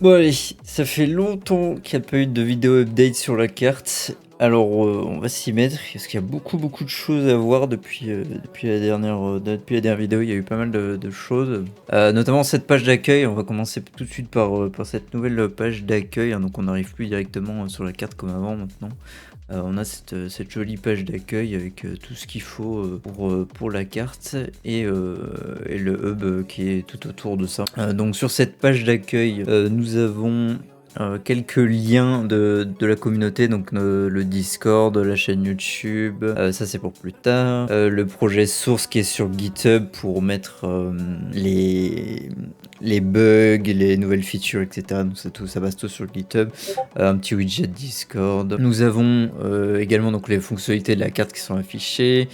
Bon allez, ça fait longtemps qu'il n'y a pas eu de vidéo update sur la carte. Alors on va s'y mettre parce qu'il y a beaucoup de choses à voir depuis la dernière vidéo. Il y a eu pas mal de choses, notamment cette page d'accueil. On va commencer tout de suite par cette nouvelle page d'accueil, hein. Donc on n'arrive plus directement sur la carte comme avant maintenant. On a cette jolie page d'accueil avec tout ce qu'il faut pour la carte et le hub qui est tout autour de ça. Donc sur cette page d'accueil, nous avons quelques liens de la communauté, donc le Discord, la chaîne YouTube, ça c'est pour plus tard. Le projet source qui est sur GitHub pour mettre les bugs, les nouvelles features, etc. Donc ça passe tout sur GitHub. Un petit widget Discord. Nous avons également donc les fonctionnalités de la carte qui sont affichées.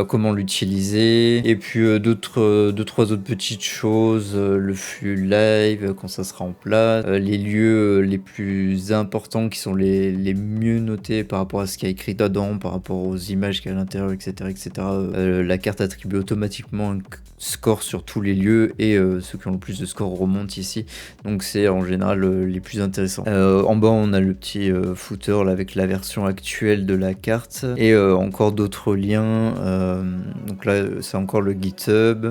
Comment l'utiliser, et puis deux, trois autres petites choses, le flux live quand ça sera en place, les lieux les plus importants qui sont les mieux notés par rapport à ce qu'il y a écrit dedans, par rapport aux images qu'il y a à l'intérieur, etc. La carte attribue automatiquement un score sur tous les lieux, et ceux qui ont le plus de scores remontent ici, donc c'est en général les plus intéressants. En bas on a le petit footer là, avec la version actuelle de la carte, et encore d'autres liens. Donc là c'est encore le GitHub,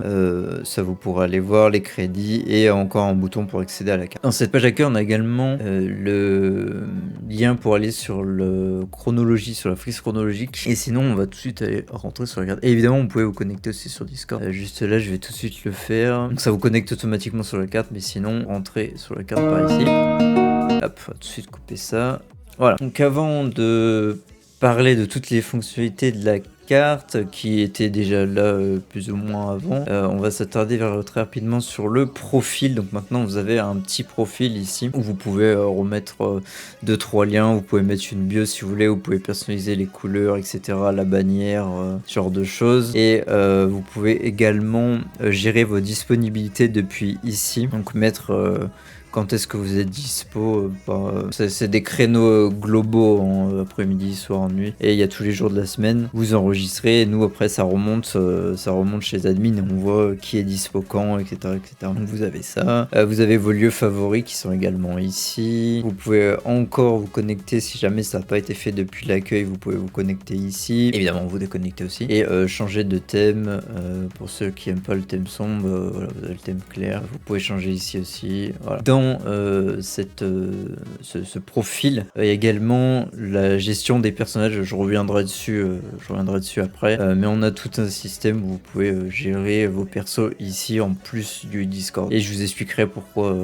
ça vous pourrez aller voir les crédits, et encore un bouton pour accéder à la carte. Dans cette page d'accueil on a également le lien pour aller sur le chronologie, sur la frise chronologique, et sinon on va tout de suite aller rentrer sur la carte. Et évidemment vous pouvez vous connecter aussi sur Discord, juste là je vais tout de suite le faire, donc ça vous connecte automatiquement sur la carte, mais sinon rentrez sur la carte par ici. Hop, on va tout de suite couper ça. Voilà, donc avant de parler de toutes les fonctionnalités de la carte qui étaient déjà là plus ou moins avant, on va s'attarder très rapidement sur le profil. Donc maintenant vous avez un petit profil ici où vous pouvez remettre 2-3 liens, vous pouvez mettre une bio si vous voulez, vous pouvez personnaliser les couleurs, etc., la bannière, ce genre de choses, et vous pouvez également gérer vos disponibilités depuis ici, donc mettre quand est-ce que vous êtes dispo, c'est des créneaux globaux en après-midi, soir, nuit, et il y a tous les jours de la semaine. Vous enregistrez, et nous après ça remonte chez les admins, et on voit qui est dispo quand, etc. Donc vous avez ça. Vous avez vos lieux favoris qui sont également ici. Vous pouvez encore vous connecter si jamais ça n'a pas été fait depuis l'accueil. Vous pouvez vous connecter ici. Évidemment vous déconnecter aussi, et changer de thème. Pour ceux qui n'aiment pas le thème sombre, voilà, vous avez le thème clair. Vous pouvez changer ici aussi. Voilà. Dans ce profil, il y a également la gestion des personnages. Je reviendrai dessus après, mais on a tout un système où vous pouvez gérer vos persos ici en plus du Discord, et je vous expliquerai pourquoi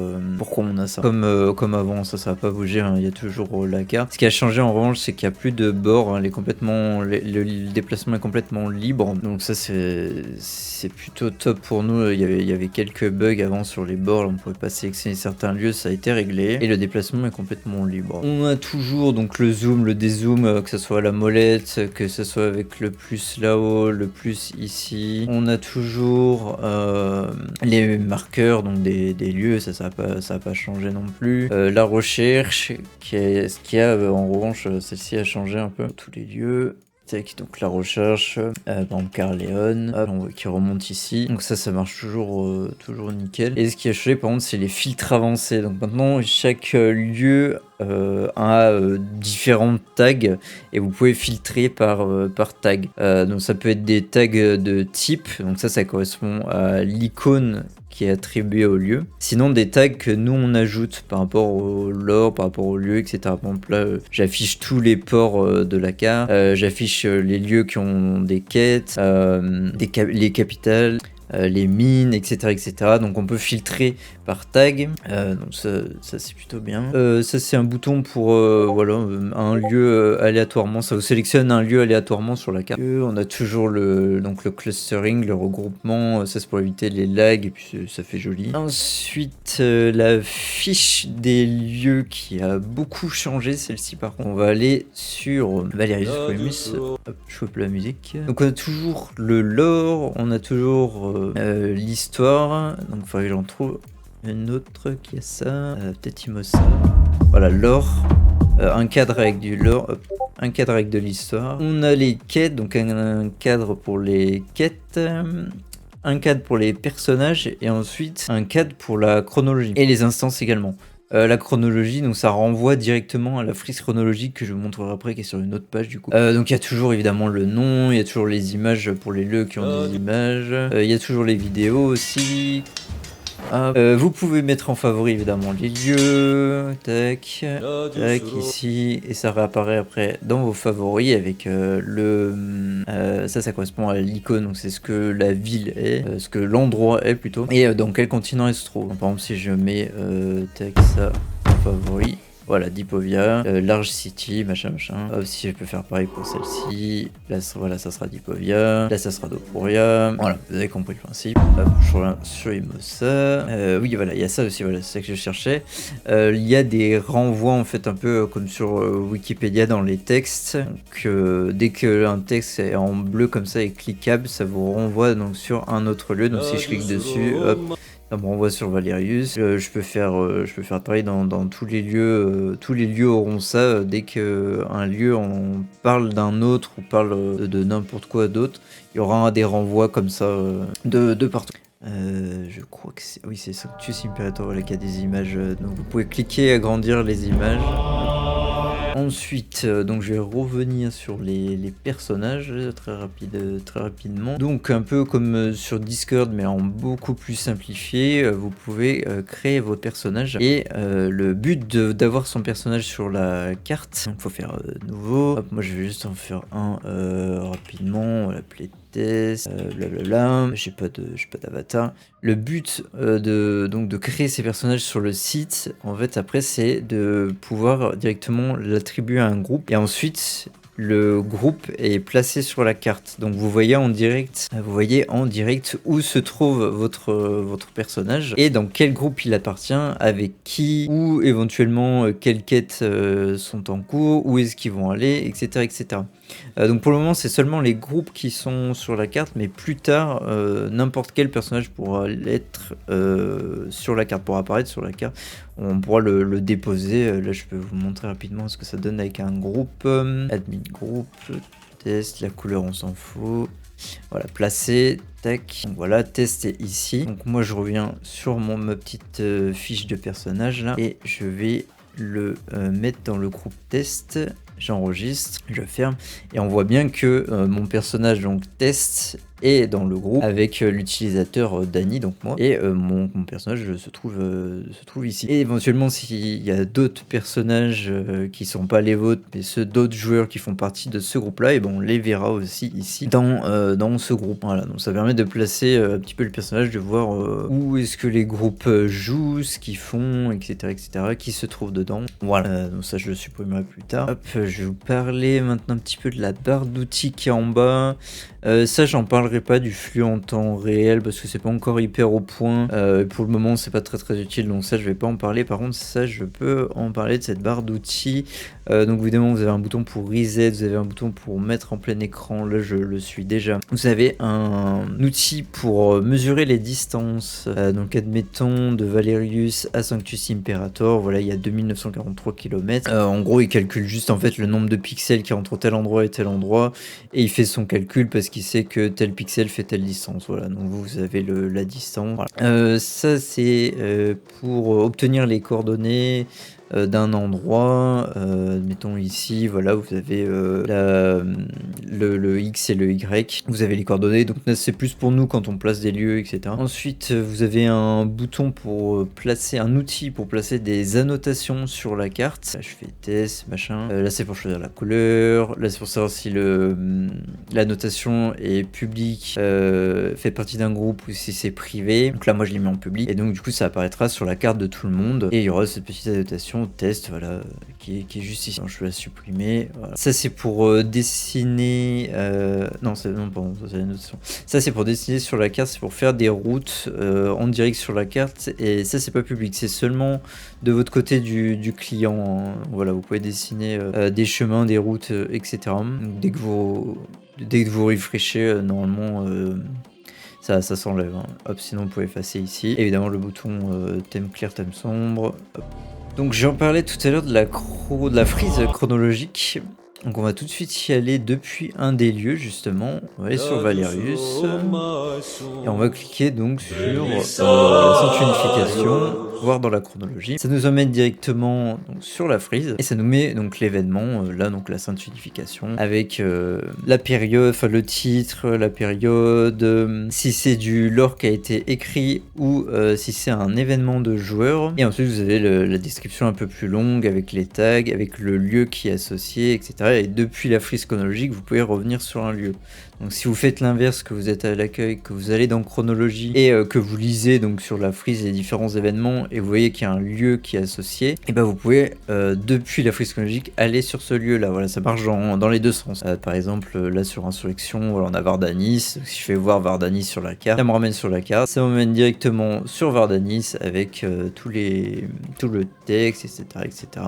on a ça. Comme avant, ça va pas bouger, hein, il y a toujours la carte. Ce qui a changé en revanche, c'est qu'il n'y a plus de bord, hein, le déplacement est complètement libre, donc ça c'est plutôt top pour nous. Il y avait quelques bugs avant sur les bords, on pouvait pas sélectionner certains lieux, ça a été réglé, et le déplacement est complètement libre. On a toujours donc le zoom, le dézoom, que ce soit à la molette, que ce soit avec le plus là-haut, le plus ici. On a toujours les marqueurs, donc des lieux, ça va pas changer non plus. La recherche, ce qui a en revanche, celle-ci a changé un peu. Tous les lieux. Donc la recherche, par exemple Carleon, on voit qui remonte ici, donc ça marche toujours nickel. Et ce qui a changé par contre, c'est les filtres avancés. Donc maintenant chaque lieu a différents tags, et vous pouvez filtrer par tag. Donc ça peut être des tags de type, donc ça correspond à l'icône qui est attribué au lieu. Sinon des tags que nous on ajoute par rapport au lore, par rapport au lieu, etc. Par exemple là j'affiche tous les ports de la carte, j'affiche les lieux qui ont des quêtes, les capitales, les mines, etc. Donc on peut filtrer par tag, donc ça c'est plutôt bien. Ça c'est un bouton pour voilà, un lieu aléatoirement, ça vous sélectionne un lieu aléatoirement sur la carte. On a toujours le clustering, le regroupement, ça c'est pour éviter les lags, et puis ça fait joli. Ensuite la fiche des lieux qui a beaucoup changé, celle-ci par contre. On va aller sur Valerius Primus, hop, je coupe la musique. Donc on a toujours le lore, on a toujours l'histoire, donc il faudrait que j'en trouve une autre qui a ça, peut-être Imosa. Voilà, lore, un cadre avec du lore, hop, un cadre avec de l'histoire. On a les quêtes, donc un cadre pour les quêtes, un cadre pour les personnages, et ensuite un cadre pour la chronologie, et les instances également. La chronologie, donc ça renvoie directement à la frise chronologique que je vous montrerai après, qui est sur une autre page du coup. Donc il y a toujours évidemment le nom, il y a toujours les images pour les lieux qui ont des images, il y a toujours les vidéos aussi. Hop. Vous pouvez mettre en favori évidemment les lieux, tac, tac, ici, et ça réapparaît après dans vos favoris avec ça correspond à l'icône, donc c'est ce que la ville est, ce que l'endroit est plutôt, et dans quel continent elle se trouve. Donc, par exemple si je mets tac ça en favori, voilà, Dipovia, Large City, machin. Hop, si je peux faire pareil pour celle-ci. Là, voilà, ça sera Dipovia. Là, ça sera Dopuria. Voilà, vous avez compris le principe. Hop, je reviens sur Imosa. Oui, voilà, il y a ça aussi, voilà, c'est ça que je cherchais. Il y a des renvois, en fait, un peu comme sur Wikipédia dans les textes. Donc, dès qu'un texte est en bleu comme ça et cliquable, ça vous renvoie donc sur un autre lieu. Donc, si je clique dessus, hop. Ça me renvoie sur Valerius. Je peux faire pareil dans tous les lieux. Tous les lieux auront ça. Dès qu'un lieu on parle d'un autre ou parle de n'importe quoi d'autre, il y aura des renvois comme ça de partout. Je crois que c'est... Oui, c'est Sanctus Imperator, voilà, qui a des images. Donc vous pouvez cliquer et agrandir les images. Ensuite, donc je vais revenir sur les personnages très rapidement. Donc un peu comme sur Discord, mais en beaucoup plus simplifié, vous pouvez créer votre personnage. Et le but d'avoir son personnage sur la carte, il faut faire nouveau. Hop, moi je vais juste en faire un rapidement, on va l'appeler test, blablabla. J'ai pas d'avatar. Le but de créer ces personnages sur le site, en fait après c'est de pouvoir directement l'attribuer à un groupe et ensuite le groupe est placé sur la carte. Donc vous voyez en direct où se trouve votre personnage et dans quel groupe il appartient, avec qui, ou éventuellement quelles quêtes sont en cours, où est-ce qu'ils vont aller, etc. etc. Donc pour le moment c'est seulement les groupes qui sont sur la carte, mais plus tard n'importe quel personnage pourra l'être sur la carte, pourra apparaître sur la carte. On pourra le déposer. Là je peux vous montrer rapidement ce que ça donne avec un groupe. Admin groupe, test, la couleur on s'en fout. Voilà, placer, tac. Donc voilà, test est ici. Donc moi je reviens sur ma petite fiche de personnage là et je vais le mettre dans le groupe test. J'enregistre, je ferme et on voit bien que mon personnage donc test est dans le groupe avec l'utilisateur Dany, donc moi, et mon personnage se trouve ici. Et éventuellement s'il y a d'autres personnages qui sont pas les vôtres, mais ceux d'autres joueurs qui font partie de ce groupe là, et bon on les verra aussi ici dans ce groupe. Voilà, donc ça permet de placer un petit peu le personnage, de voir où est-ce que les groupes jouent, ce qu'ils font, etc., qui se trouve dedans. Voilà, donc ça je le supprimerai plus tard. Hop, je vais vous parler maintenant un petit peu de la barre d'outils qui est en bas. Ça j'en parlerai pas du flux en temps réel parce que c'est pas encore hyper au point. Pour le moment c'est pas très utile, donc ça je vais pas en parler. Par contre ça je peux en parler de cette barre d'outils. Donc évidemment vous avez un bouton pour reset, vous avez un bouton pour mettre en plein écran, là je le suis déjà. Vous avez un outil pour mesurer les distances, donc admettons de Valerius à Sanctus Imperator, voilà il y a 2943 km. En gros il calcule juste en fait le nombre de pixels qui est entre tel endroit et tel endroit, et il fait son calcul parce qu'il sait que tel pixel fait telle distance. Voilà, donc vous avez la distance. Voilà. Ça c'est pour obtenir les coordonnées d'un endroit. Mettons ici, voilà, vous avez le X et le Y. Vous avez les coordonnées, donc là c'est plus pour nous quand on place des lieux, etc. Ensuite, vous avez un bouton pour placer, un outil pour placer des annotations sur la carte. Là, je fais test, machin. Là c'est pour choisir la couleur. Là c'est pour savoir si l'annotation est publique, fait partie d'un groupe, ou si c'est privé. Donc là moi je l'ai mis en public et donc du coup ça apparaîtra sur la carte de tout le monde et il y aura cette petite annotation test, voilà, qui est juste ici. Donc, je vais la supprimer. Voilà. Ça c'est pour dessiner. Non, pardon, ça c'est la notation. Ça c'est pour dessiner sur la carte, c'est pour faire des routes en direct sur la carte, et ça c'est pas public, c'est seulement de votre côté du client. Hein. Voilà, vous pouvez dessiner des chemins, des routes, etc. Donc, dès que vous refreshez, normalement ça s'enlève. Hein. Hop, sinon vous pouvez effacer ici. Évidemment le bouton thème clair, thème sombre. Hop. Donc j'en parlais tout à l'heure de la frise chronologique. Donc on va tout de suite y aller depuis un des lieux justement. On va aller sur Valerius et on va cliquer donc sur la centrifugification. voir dans la chronologie. Ça nous emmène directement donc, sur la frise et ça nous met donc l'événement, là donc la sainte unification, avec la période, enfin le titre, la période, si c'est du lore qui a été écrit ou si c'est un événement de joueur. Et ensuite vous avez la description un peu plus longue avec les tags, avec le lieu qui est associé, etc. Et depuis la frise chronologique, vous pouvez revenir sur un lieu. Donc si vous faites l'inverse, que vous êtes à l'accueil, que vous allez dans chronologie et que vous lisez donc sur la frise les différents événements et vous voyez qu'il y a un lieu qui est associé, et ben vous pouvez depuis la frise chronologique aller sur ce lieu là. Voilà, ça marche dans les deux sens. Par exemple là sur Insurrection, voilà, on a Vardanis. Si je fais voir Vardanis sur la carte, ça me ramène sur la carte, ça m'emmène directement sur Vardanis avec tout le texte, etc.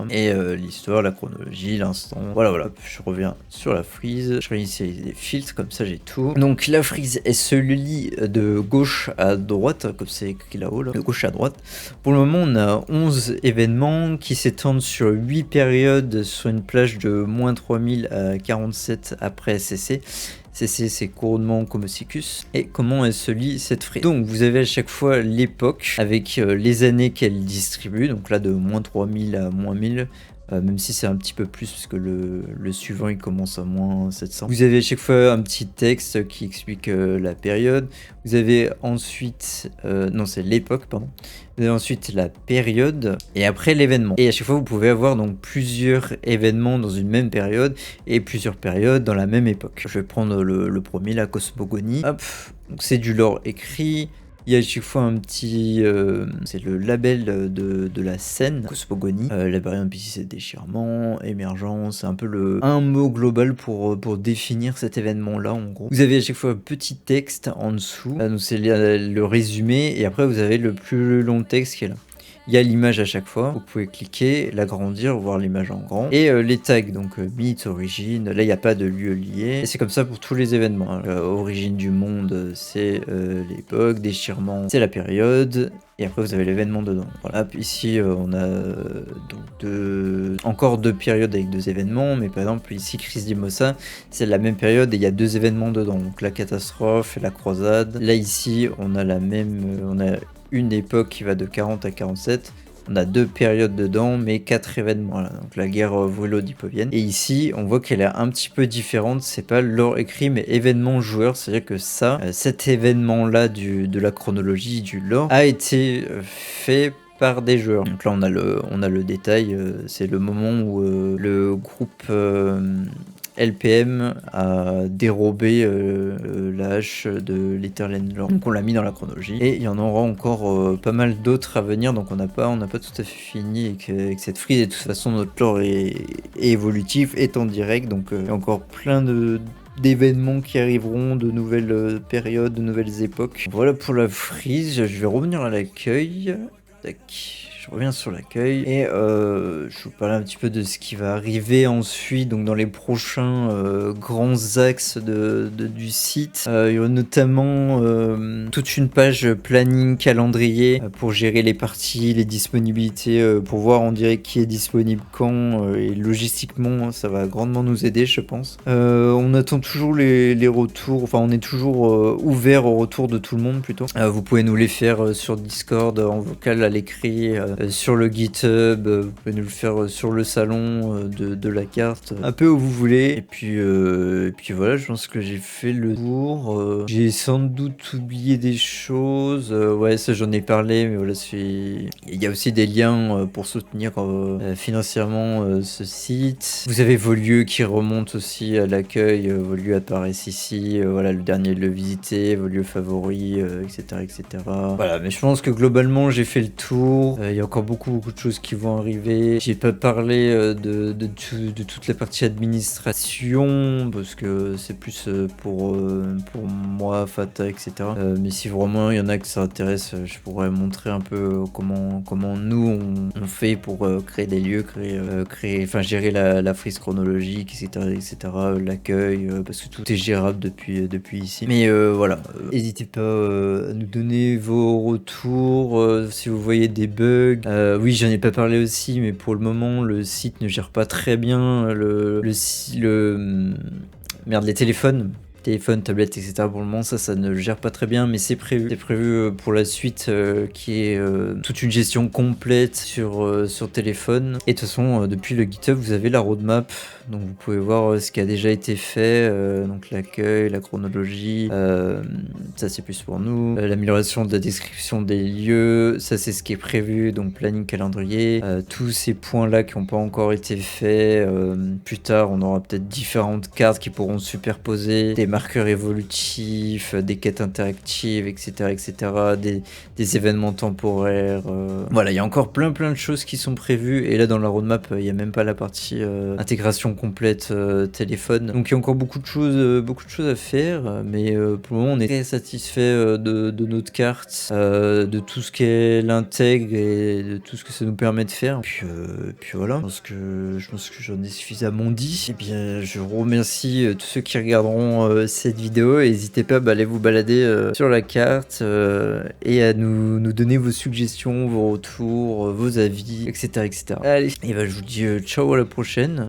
Et l'histoire, la chronologie, l'instant. Voilà, je reviens sur la frise, je réinitialise les filtres, comme ça j'ai tout. Donc la frise, elle se lit de gauche à droite, comme c'est écrit là-haut, là, de gauche à droite. Pour le moment, on a 11 événements qui s'étendent sur 8 périodes sur une plage de moins 3000 à 47 après SCC. CC c'est couronnement Comosicus. Et comment elle se lit cette frise? Donc vous avez à chaque fois l'époque avec les années qu'elle distribue, donc là de moins 3000 à moins 1000. Même si c'est un petit peu plus parce que le suivant il commence à moins 700. Vous avez à chaque fois un petit texte qui explique la période. Vous avez ensuite, non c'est l'époque pardon. Vous avez ensuite la période et après l'événement. Et à chaque fois vous pouvez avoir donc plusieurs événements dans une même période et plusieurs périodes dans la même époque. Je vais prendre le premier, la cosmogonie. Hop, donc c'est du lore écrit. Il y a à chaque fois un petit... c'est le label de la scène, cosmogonie. La période NPC c'est déchirement, émergence, c'est un peu un mot global pour définir cet événement-là en gros. Vous avez à chaque fois un petit texte en dessous, donc c'est le résumé, et après vous avez le plus long texte qui est là. Il y a l'image à chaque fois, vous pouvez cliquer, l'agrandir, voir l'image en grand. Et les tags, donc mythe, origine, là il n'y a pas de lieu lié. Et c'est comme ça pour tous les événements. Hein. Origine du monde, c'est l'époque, déchirement, c'est la période. Et après vous avez l'événement dedans. Voilà, puis ici on a donc encore deux périodes avec deux événements, mais par exemple ici Crise d'Imossa, c'est la même période et il y a deux événements dedans. Donc la catastrophe et la croisade. Là ici on a on a une époque qui va de 40 à 47. On a deux périodes dedans, mais 4 événements. Voilà. Donc la guerre Vrulo-Dipovienne. Et ici, on voit qu'elle est un petit peu différente. C'est pas lore écrit, mais événement joueur. C'est-à-dire que ça, cet événement-là de la chronologie du lore a été fait par des joueurs. Donc là on a le détail, c'est le moment où le groupe LPM a dérobé la hache de l'Eternal Lore. Donc on l'a mis dans la chronologie. Et il y en aura encore pas mal d'autres à venir. Donc on n'a pas tout à fait fini avec cette frise. Et de toute façon notre lore est évolutif, est en direct. Donc il y a encore plein d'événements qui arriveront, de nouvelles périodes, de nouvelles époques. Voilà pour la frise. Je vais revenir à l'accueil. Tac. Je reviens sur l'accueil et je vous parle un petit peu de ce qui va arriver ensuite, donc dans les prochains grands axes du site. Il y aura notamment toute une page planning calendrier pour gérer les parties, les disponibilités, pour voir en direct qui est disponible quand et logistiquement ça va grandement nous aider je pense. On attend toujours les retours, enfin on est toujours ouvert au retour de tout le monde plutôt. Vous pouvez nous les faire sur Discord, en vocal, à l'écrit, sur le GitHub, vous pouvez nous le faire sur le salon de la carte, un peu où vous voulez. Et puis voilà, je pense que j'ai fait le tour. J'ai sans doute oublié des choses. Ouais, ça j'en ai parlé, mais voilà, il y a aussi des liens pour soutenir financièrement ce site. Vous avez vos lieux qui remontent aussi à l'accueil, vos lieux apparaissent ici, voilà, le dernier de le visiter, vos lieux favoris, etc. Voilà, mais je pense que globalement j'ai fait le tour. Il y a encore beaucoup de choses qui vont arriver. J'ai pas parlé de toute la partie administration parce que c'est plus pour moi, Fata, etc. Mais si vraiment il y en a qui ça intéresse, je pourrais montrer un peu comment nous on fait pour créer des lieux, gérer la frise chronologique, etc. L'accueil, parce que tout est gérable depuis ici. Mais voilà, n'hésitez pas à nous donner vos retours si vous voyez des bugs. Oui, j'en ai pas parlé aussi, mais pour le moment le site ne gère pas très bien les téléphones. téléphone, tablette, etc. Pour le moment, ça ne gère pas très bien, mais c'est prévu. C'est prévu pour la suite qui est toute une gestion complète sur téléphone. Et de toute façon, depuis le GitHub, vous avez la roadmap. Donc vous pouvez voir ce qui a déjà été fait, donc l'accueil, la chronologie, ça c'est plus pour nous, l'amélioration de la description des lieux, ça c'est ce qui est prévu, donc planning, calendrier, tous ces points là qui n'ont pas encore été faits, plus tard on aura peut-être différentes cartes qui pourront se superposer, des marqueurs évolutifs, des quêtes interactives, etc., des événements temporaires, voilà, il y a encore plein de choses qui sont prévues, et là dans la roadmap il n'y a même pas la partie intégration complète téléphone, donc il y a encore beaucoup de choses à faire, mais pour le moment on est très satisfait de notre carte, de tout ce qu'elle intègre et de tout ce que ça nous permet de faire. Puis voilà, je pense que j'en ai suffisamment dit. Et bien je remercie tous ceux qui regarderont cette vidéo, et n'hésitez pas à aller vous balader sur la carte et à nous donner vos suggestions, vos retours, vos avis, etc. Allez, et ben je vous dis ciao, à la prochaine.